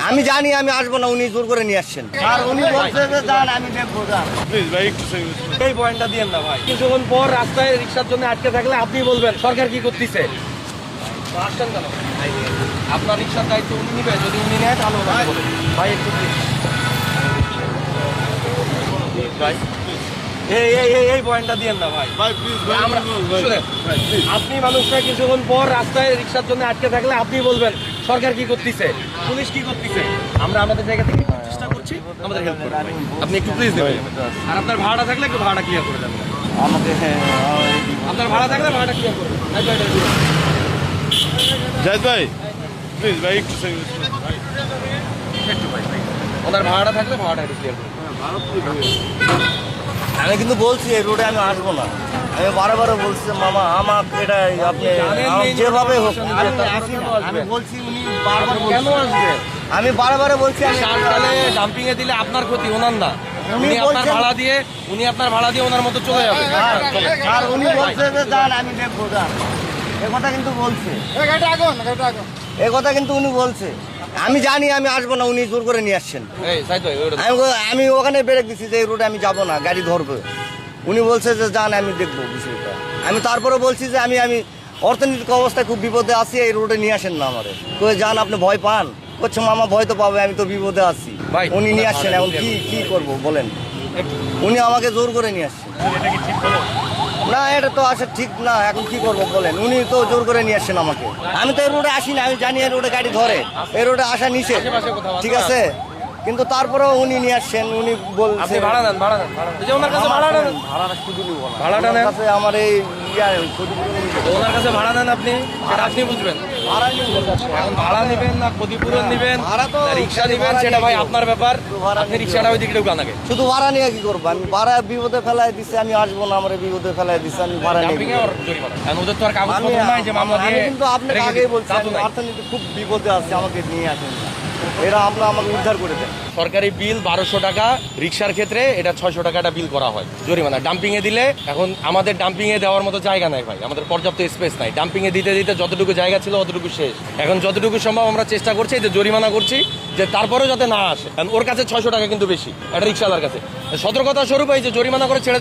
আমি জানি আমি আসবো না, উনি জোর করে নিয়ে আসছেন। আর উনি বলছে যে যান, আমি দেখবো যান। প্লিজ ভাই একটু এই পয়েন্টটা দিয়েন না ভাই। কিছুক্ষণ পর রাস্তায় রিক্সার জন্য আটকে থাকলে আপনি বলবেন সরকার কি করতেছে। আসছেন কেন? আপনার রিক্সার দায়িত্ব উনি নিবে, যদি উনি নেয় তাহলে ওনাকে বলবেন। ভাই একটু please। ভাই এই পয়েন্টটা দিয়েন না ভাই। ভাই প্লিজ ভাই আমরা শুনেন, আপনি মানুষরা কিছুক্ষণ পর রাস্তায় রিক্সার জন্য আটকে থাকলে আপনি বলবেন সরকার কি করতেছে, পুলিশ কি করতেছে। আমরা আমাদের জায়গা থেকে চেষ্টা করছি, আমাদের হেল্প করবেন। আপনি একটু প্লিজ দেবেন। আর আপনার ভাড়া থাকলে একটু ভাড়া ক্লিয়ার করে দেবেন। আমাকে আপনার ভাড়া থাকলে ভাড়াটা ক্লিয়ার করে দেবেন। জাহিদ ভাই প্লিজ ভাই একটু ওনার ভাড়াটা থাকলে ভাড়াটা একটু ক্লিয়ার করে দেবেন। আমি কিন্তু বলছি এই রোডে আমি আসবো না। আমি বারে বলছি যে, মামা আমাকে এটা আপনি আমাকে যেভাবে হোক আমি বলছি, উনি বারবার কেন আসবে? আমি বারে বলছি আমি সালটালে ডাম্পিং এ দিলে আপনার ক্ষতি, ওনার না। উনি উনি আপনার বলছেন- ভাড়া দিয়ে ওনার মতো চলে যাবে। আর উনি বলছে যে যান, আমি দেখবো যান। এ কথা কিন্তু বলছে, এ কথা কিন্তু উনি বলছে। আমি জানি আমি আসবো না, উনি জোর করে নিয়ে আসছেন। এই সাইদ ভাই, ওইটা আমি ওখানে ব্রেক দিচ্ছি যে এই রোডে আমি যাবো না, গাড়ি ধরবো। উনি বলছে যে যান, আমি দেখবো বিষয়টা। আমি তারপরে বলছি যে আমি অর্থনৈতিক অবস্থায় খুব বিপদে আছি, এই রোডে নিয়ে আসেন না আমারে। কই যান, আপনি ভয় পান? করছে মামা ভয় তো পাবে, আমি তো বিপদে আছি। ভাই, উনি নিয়ে আসছেন, এখন কি করবো বলেন? উনি আমাকে জোর করে নিয়ে আসছেন। না, এটা তো আসলে ঠিক না। এখন কি করবো বলেন? উনি তো জোর করে নিয়ে আসছেন আমাকে। আমি তো এই রোডে আসি না, আমি জানি এই রোডে গাড়ি ধরে, এই রোডে আসা নিষেধ, ঠিক আছে। কিন্তু তারপরেও উনি নিয়ে আসছেন। উনি বলছে আপনি ভাড়া নেন। এই যে ওনার কাছে ভাড়া নেন, ভাড়াটা নেন। কাছে আমার এই ওনার কাছে ভাড়া নেন আপনি, সেটা আপনি বুঝবেন। এখন ভাড়া নেবেন না ক্ষতিপূরণ নেবেন ভাড়া তো- না রিক্সা নেবেন, সেটা ভাই আপনার ব্যাপার। আপনি রিক্সাটা ওই দিকে ঢুকান আগে। শুধু ভাড়া নিয়ে কি করবো? আমি ভাড়া বিপদে ফেলাই দিচ্ছে, আমি আসবো না, আমার বিপদে ফেলাই দিচ্ছে, আমি ভাড়া নিয়ে ডাম্পিং কি এ করবো? আর জরিমানা। কারণ ওদের তো আর কাগজ আমি নাই যে মামলা দিয়ে কিন্তু আপনাকে রেখে আগেই দিবে। বলছি, তা তো আমি নাই। অর্থনীতি খুব বিপদে আছে, আমাকে নিয়ে আসেন না। এরা আপনারা আমাকে উদ্ধার করে দেন। সরকারি বিল 1200 টাকা, রিক্সার ক্ষেত্রে এটা 600 টাকাটা বিল করা হয় জরিমানা। ডাম্পিং এ দিলে এখন আমাদের ডাম্পিং এ দেওয়ার মতো জায়গা নাই ভাই, আমাদের পর্যাপ্ত স্পেস নাই। ডাম্পিং এ দিতে যতটুকু জায়গা ছিল অতটুকু শেষ। এখন যতটুকু সম্ভব আমরা চেষ্টা করছি যে জরিমানা করছি, যে তারপরেও যাতে না আসে। কারণ ওর কাছে 600 টাকা কিন্তু বেশি, এটা রিক্সাওয়ালার কাছে। সতর্কতা স্বরূপ এই যে জরিমানা করে ছেড়ে